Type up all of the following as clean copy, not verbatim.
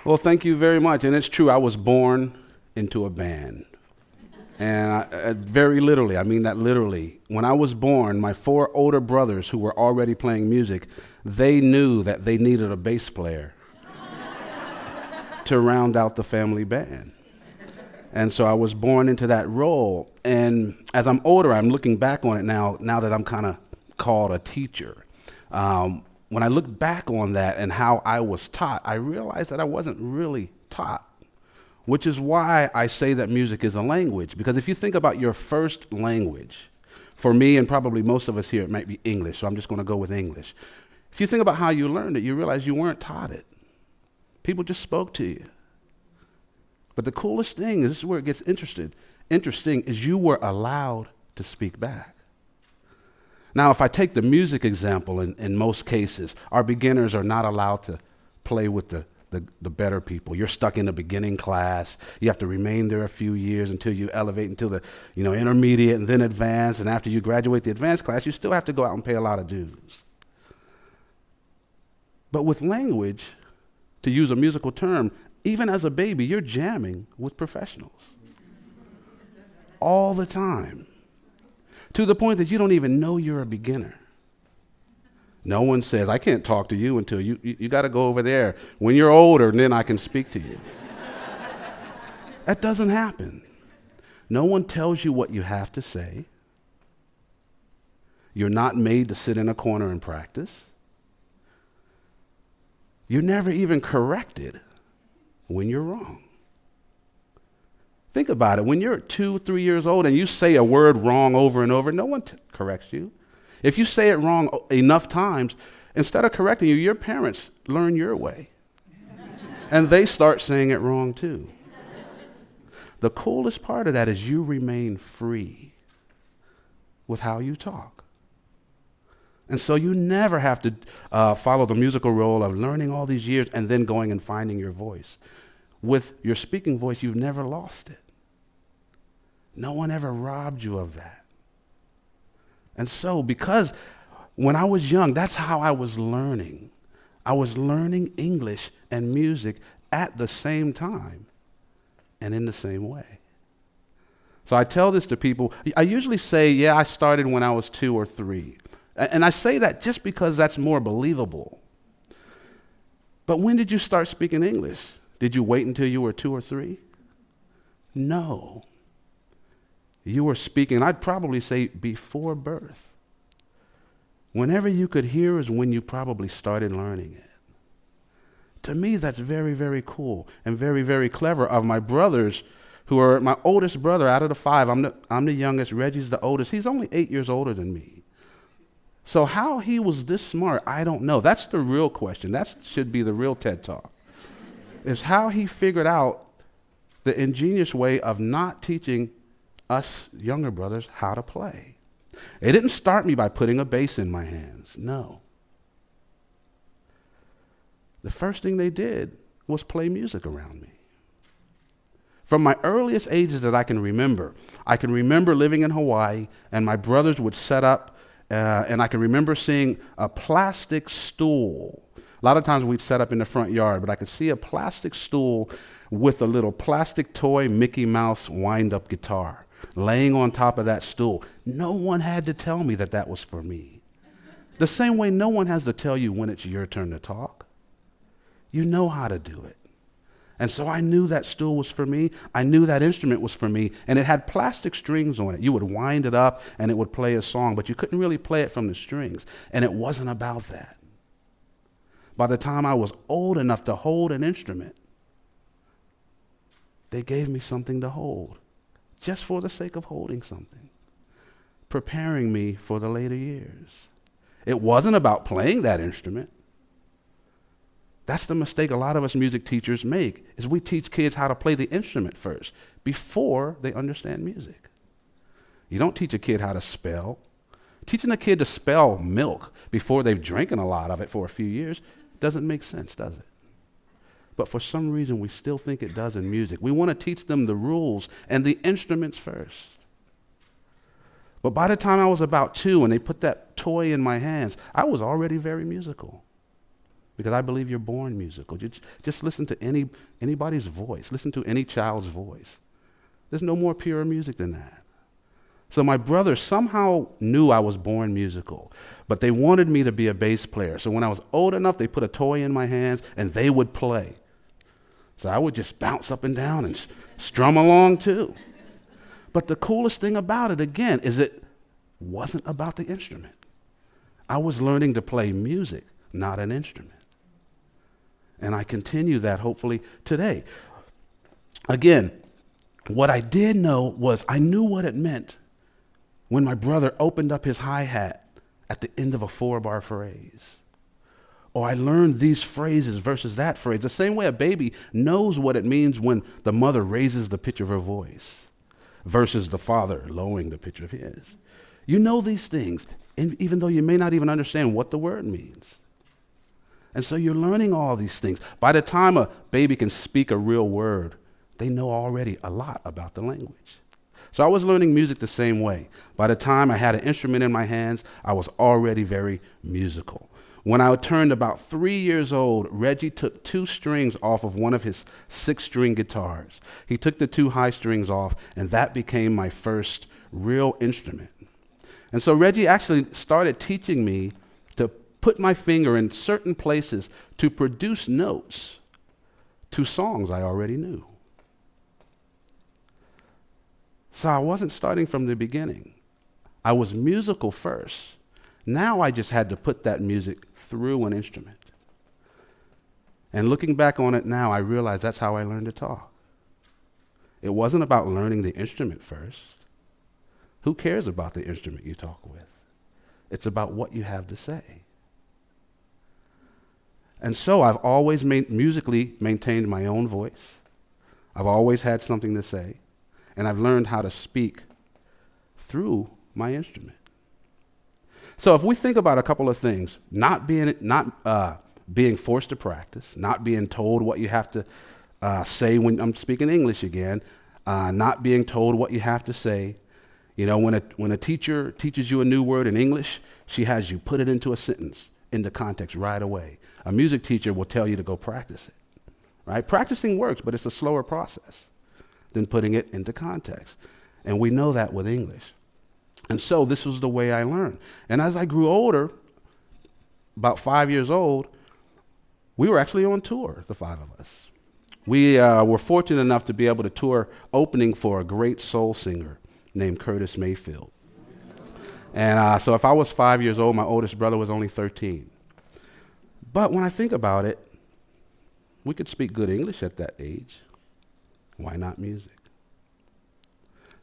Well, thank you very much. And it's true, I was born into a band. And very literally, I mean that literally. When I was born, my 4 older brothers who were already playing music, they knew that they needed a bass player to round out the family band. And so I was born into that role. And as I'm older, I'm looking back on it now that I'm kind of called a teacher. When I look back on that and how I was taught, I realized that I wasn't really taught, which is why I say that music is a language. Because if you think about your first language, for me and probably most of us here, it might be English, so I'm just going to go with English. If you think about how you learned it, you realize you weren't taught it. People just spoke to you. But the coolest thing, this is where it gets interesting, is you were allowed to speak back. Now, if I take the music example, in most cases, our beginners are not allowed to play with the better people. You're stuck in the beginning class. You have to remain there a few years until you elevate until the intermediate and then advanced. And after you graduate the advanced class, you still have to go out and pay a lot of dues. But with language, to use a musical term, even as a baby, you're jamming with professionals all the time, to the point that you don't even know you're a beginner. No one says, I can't talk to you until you got to go over there. When you're older, then I can speak to you. That doesn't happen. No one tells you what you have to say. You're not made to sit in a corner and practice. You're never even corrected when you're wrong. Think about it. When you're 2, 3 years old and you say a word wrong over and over, no one corrects you. If you say it wrong enough times, instead of correcting you, your parents learn your way. And they start saying it wrong too. The coolest part of that is you remain free with how you talk. And so you never have to follow the musical role of learning all these years and then going and finding your voice. With your speaking voice, you've never lost it. No one ever robbed you of that. And so, because when I was young, that's how I was learning. I was learning English and music at the same time and in the same way. So I tell this to people. I usually say, I started when I was 2 or 3. And I say that just because that's more believable. But when did you start speaking English? Did you wait until you were 2 or 3? No. You were speaking, I'd probably say before birth. Whenever you could hear is when you probably started learning it. To me, that's very, very cool and very, very clever of my brothers, who are my oldest brother out of the 5. I'm the youngest. Reggie's the oldest. He's only 8 years older than me. So how he was this smart, I don't know. That's the real question. That should be the real TED Talk. Is how he figured out the ingenious way of not teaching us younger brothers how to play. It didn't start me by putting a bass in my hands. No. The first thing they did was play music around me. From my earliest ages that I can remember living in Hawaii, and my brothers would set up, and I can remember seeing a plastic stool. A lot of times we'd set up in the front yard, but I could see a plastic stool with a little plastic toy Mickey Mouse wind-up guitar laying on top of that stool. No one had to tell me that that was for me. The same way no one has to tell you when it's your turn to talk. You know how to do it. And so I knew that stool was for me. I knew that instrument was for me. And it had plastic strings on it. You would wind it up and it would play a song, but you couldn't really play it from the strings. And it wasn't about that. By the time I was old enough to hold an instrument, they gave me something to hold, just for the sake of holding something, preparing me for the later years. It wasn't about playing that instrument. That's the mistake a lot of us music teachers make, is we teach kids how to play the instrument first, before they understand music. You don't teach a kid how to spell. Teaching a kid to spell milk before they've drinking a lot of it for a few years doesn't make sense, does it? But for some reason, we still think it does in music. We want to teach them the rules and the instruments first. But by the time I was about 2 and they put that toy in my hands, I was already very musical. because I believe you're born musical. Just listen to anybody's voice. Listen to any child's voice. There's no more pure music than that. So my brothers somehow knew I was born musical, but they wanted me to be a bass player. So when I was old enough, they put a toy in my hands and they would play. So I would just bounce up and down and strum along too. But the coolest thing about it, again, is it wasn't about the instrument. I was learning to play music, not an instrument. And I continue that hopefully today. Again, what I did know was I knew what it meant when my brother opened up his hi-hat at the end of a 4-bar phrase. Or I learned these phrases versus that phrase, the same way a baby knows what it means when the mother raises the pitch of her voice versus the father lowering the pitch of his. You know these things, even though you may not even understand what the word means. And so you're learning all these things. By the time a baby can speak a real word, they know already a lot about the language. So I was learning music the same way. By the time I had an instrument in my hands, I was already very musical. When I turned about 3 years old, Reggie took 2 strings off of one of his 6-string guitars. He took the 2 high strings off, and that became my first real instrument. And so Reggie actually started teaching me to put my finger in certain places to produce notes to songs I already knew. So I wasn't starting from the beginning. I was musical first. Now I just had to put that music through an instrument. And looking back on it now, I realize that's how I learned to talk. It wasn't about learning the instrument first. Who cares about the instrument you talk with? It's about what you have to say. And so I've always musically maintained my own voice. I've always had something to say. And I've learned how to speak through my instrument. So if we think about a couple of things, not being forced to practice, not being told what you have to say when I'm speaking English again, not being told what you have to say. You know, when a teacher teaches you a new word in English, she has you put it into a sentence, into context right away. A music teacher will tell you to go practice it, right? Practicing works, but it's a slower process than putting it into context. And we know that with English. And so this was the way I learned. And as I grew older, about 5 years old, we were actually on tour, the 5 of us. We were fortunate enough to be able to tour opening for a great soul singer named Curtis Mayfield. And so if I was 5 years old, my oldest brother was only 13. But when I think about it, we could speak good English at that age. Why not music?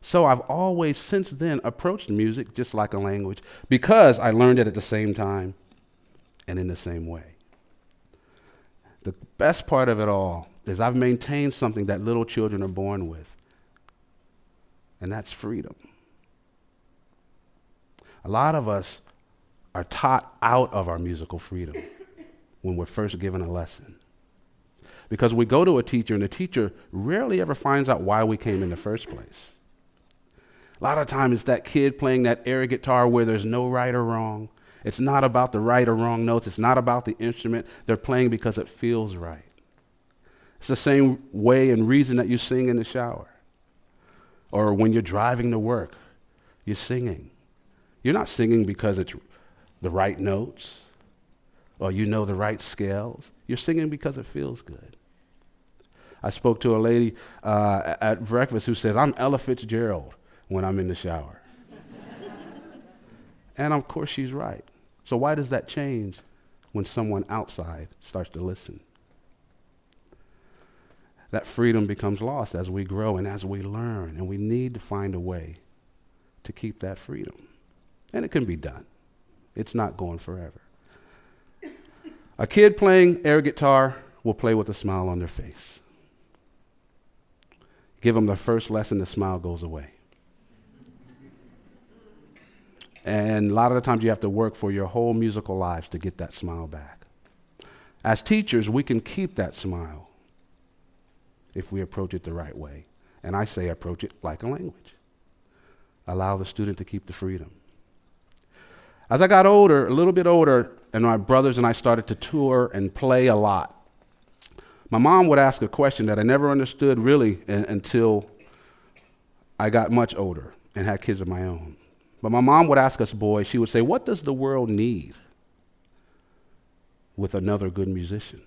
So I've always since then approached music just like a language because I learned it at the same time and in the same way. The best part of it all is I've maintained something that little children are born with, and that's freedom. A lot of us are taught out of our musical freedom when we're first given a lesson. Because we go to a teacher, and the teacher rarely ever finds out why we came in the first place. A lot of times it's that kid playing that air guitar where there's no right or wrong. It's not about the right or wrong notes. It's not about the instrument. They're playing because it feels right. It's the same way and reason that you sing in the shower. Or when you're driving to work, you're singing. You're not singing because it's the right notes or you know the right scales. You're singing because it feels good. I spoke to a lady at breakfast who says, I'm Ella Fitzgerald when I'm in the shower. And of course she's right. So why does that change when someone outside starts to listen? That freedom becomes lost as we grow and as we learn, and we need to find a way to keep that freedom. And it can be done. It's not going forever. A kid playing air guitar will play with a smile on their face. Give them the first lesson, the smile goes away. And a lot of the times you have to work for your whole musical lives to get that smile back. As teachers, we can keep that smile if we approach it the right way. And I say approach it like a language. Allow the student to keep the freedom. As I got older, a little bit older, and my brothers and I started to tour and play a lot, my mom would ask a question that I never understood really until I got much older and had kids of my own. But my mom would ask us boys, she would say, what does the world need with another good musician?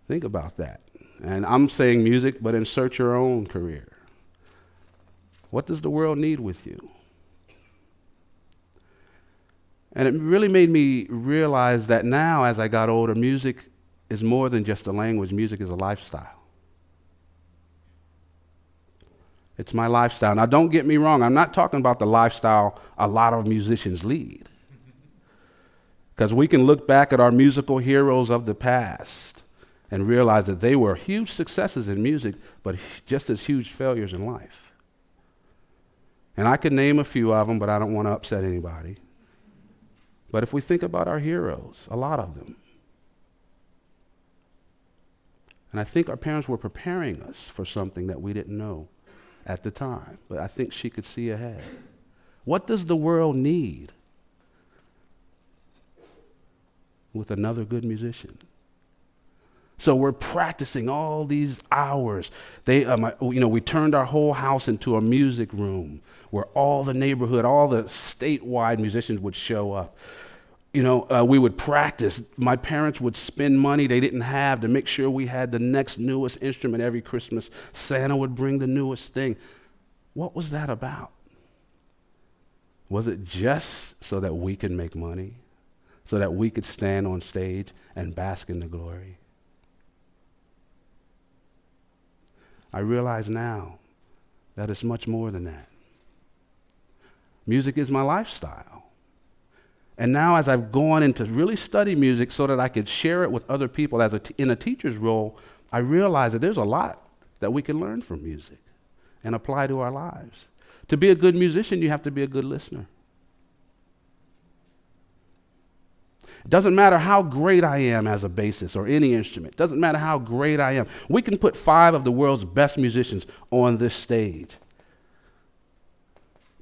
Think about that. And I'm saying music, but insert your own career. What does the world need with you? And it really made me realize that now, as I got older, music is more than just a language. Music is a lifestyle. It's my lifestyle. Now, don't get me wrong. I'm not talking about the lifestyle a lot of musicians lead. Because we can look back at our musical heroes of the past and realize that they were huge successes in music, but just as huge failures in life. And I could name a few of them, but I don't want to upset anybody. But if we think about our heroes, a lot of them, and I think our parents were preparing us for something that we didn't know at the time, but I think she could see ahead. What does the world need with another good musician? So we're practicing all these hours. We turned our whole house into a music room where all the neighborhood, all the statewide musicians would show up. We would practice. My parents would spend money they didn't have to make sure we had the next newest instrument every Christmas. Santa would bring the newest thing. What was that about? Was it just so that we could make money? So that we could stand on stage and bask in the glory? I realize now that it's much more than that. Music is my lifestyle. And now as I've gone into really study music so that I could share it with other people in a teacher's role, I realize that there's a lot that we can learn from music and apply to our lives. To be a good musician, you have to be a good listener. It doesn't matter how great I am as a bassist or any instrument. It doesn't matter how great I am. We can put 5 of the world's best musicians on this stage.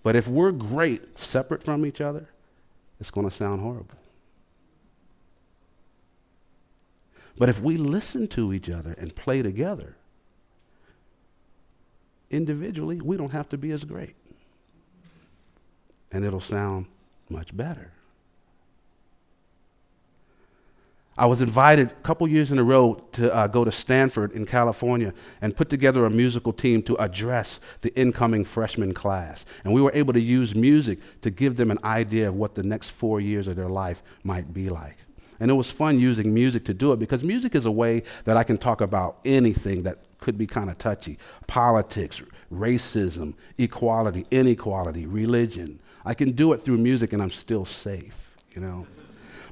But if we're great separate from each other, it's going to sound horrible. But if we listen to each other and play together, individually, we don't have to be as great. And it'll sound much better. I was invited a couple years in a row to go to Stanford in California and put together a musical team to address the incoming freshman class. And we were able to use music to give them an idea of what the next 4 years of their life might be like. And it was fun using music to do it because music is a way that I can talk about anything that could be kind of touchy. Politics, racism, equality, inequality, religion. I can do it through music and I'm still safe,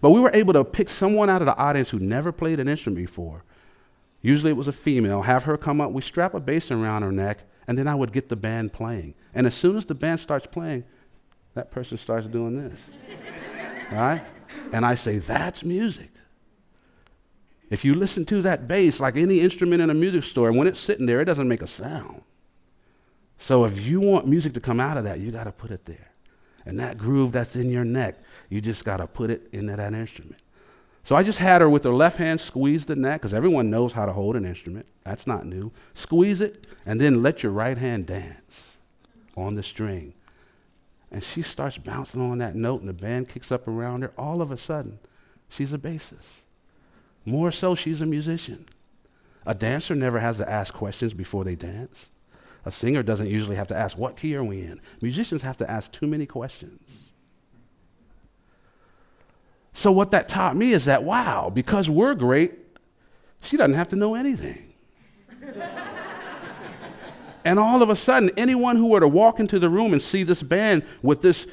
But we were able to pick someone out of the audience who never played an instrument before. Usually it was a female, have her come up, we strap a bass around her neck, and then I would get the band playing. And as soon as the band starts playing, that person starts doing this, right? And I say, that's music. If you listen to that bass like any instrument in a music store, and when it's sitting there, it doesn't make a sound. So if you want music to come out of that, you got to put it there. And that groove that's in your neck, you just got to put it into that instrument. So I just had her with her left hand squeeze the neck, because everyone knows how to hold an instrument. That's not new. Squeeze it, and then let your right hand dance on the string. And she starts bouncing on that note, and the band kicks up around her. All of a sudden, she's a bassist. More so, she's a musician. A dancer never has to ask questions before they dance. A singer doesn't usually have to ask, what key are we in? Musicians have to ask too many questions. So what that taught me is that, wow, because we're great, she doesn't have to know anything. And all of a sudden, anyone who were to walk into the room and see this band with this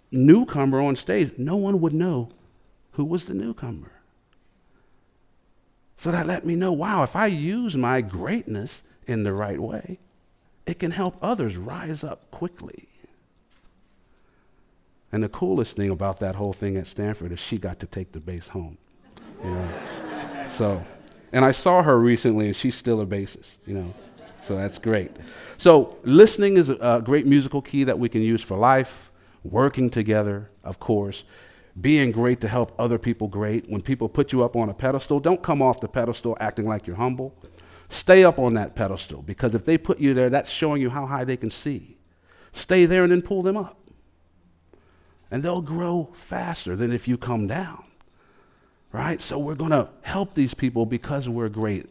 newcomer on stage, no one would know who was the newcomer. So that let me know, wow, if I use my greatness in the right way, it can help others rise up quickly. And the coolest thing about that whole thing at Stanford is she got to take the bass home. So, and I saw her recently, and she's still a bassist, So that's great. So listening is a great musical key that we can use for life. working together, of course, being great to help other people great. When people put you up on a pedestal, don't come off the pedestal acting like you're humble. Stay up on that pedestal, because if they put you there, that's showing you how high they can see. Stay there and then pull them up. And they'll grow faster than if you come down, right? So we're going to help these people because we're great.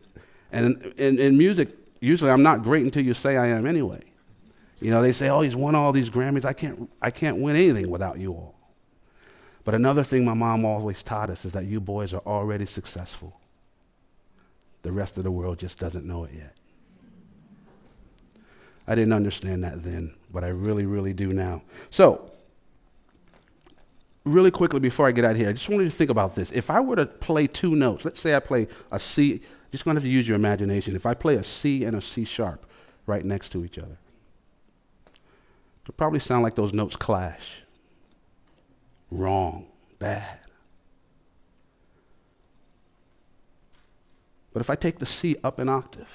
And in music, usually I'm not great until you say I am anyway. You know, they say, oh, he's won all these Grammys. I can't win anything without you all. But another thing my mom always taught us is that you boys are already successful. The rest of the world just doesn't know it yet. I didn't understand that then, but I really, really do now. So, really quickly before I get out of here, I just wanted you to think about this. If I were to play two notes, let's say I play a C, just going to have to use your imagination. If I play a C and a C sharp right next to each other, it'll probably sound like those notes clash. Wrong, bad. But if I take the C up an octave,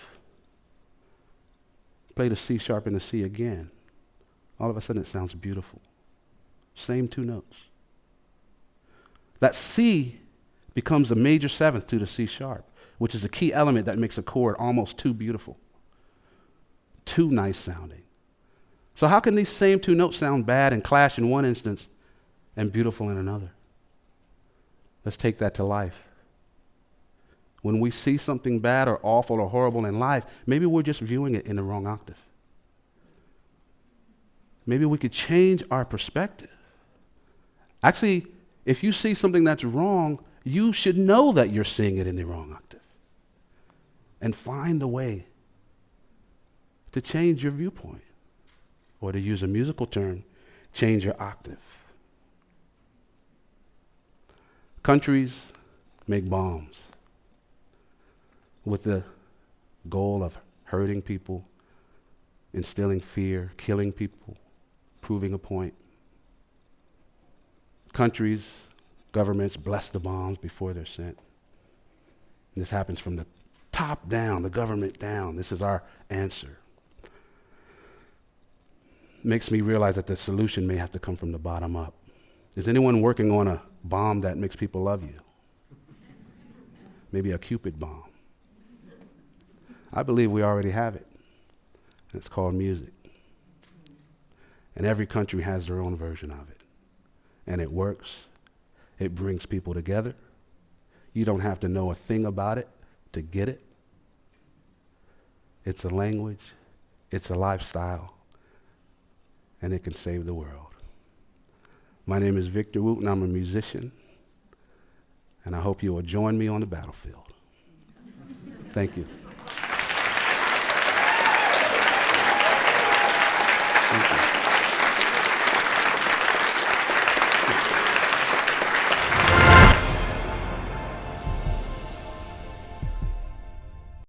play the C sharp and the C again, all of a sudden it sounds beautiful. Same two notes. That C becomes a major seventh to the C sharp, which is a key element that makes a chord almost too beautiful, too nice sounding. So how can these same two notes sound bad and clash in one instance and beautiful in another? Let's take that to life. When we see something bad or awful or horrible in life, maybe we're just viewing it in the wrong octave. Maybe we could change our perspective. Actually, if you see something that's wrong, you should know that you're seeing it in the wrong octave. And find a way to change your viewpoint. Or to use a musical term, change your octave. Countries make bombs with the goal of hurting people, instilling fear, killing people, proving a point. Countries, governments bless the bombs before they're sent. And this happens from the top down, the government down. This is our answer. Makes me realize that the solution may have to come from the bottom up. Is anyone working on a bomb that makes people love you? Maybe a Cupid bomb. I believe we already have it. It's called music. And every country has their own version of it. And it works. It brings people together. You don't have to know a thing about it to get it. It's a language. It's a lifestyle. And it can save the world. My name is Victor Wooten. I'm a musician. And I hope you will join me on the battlefield. Thank you.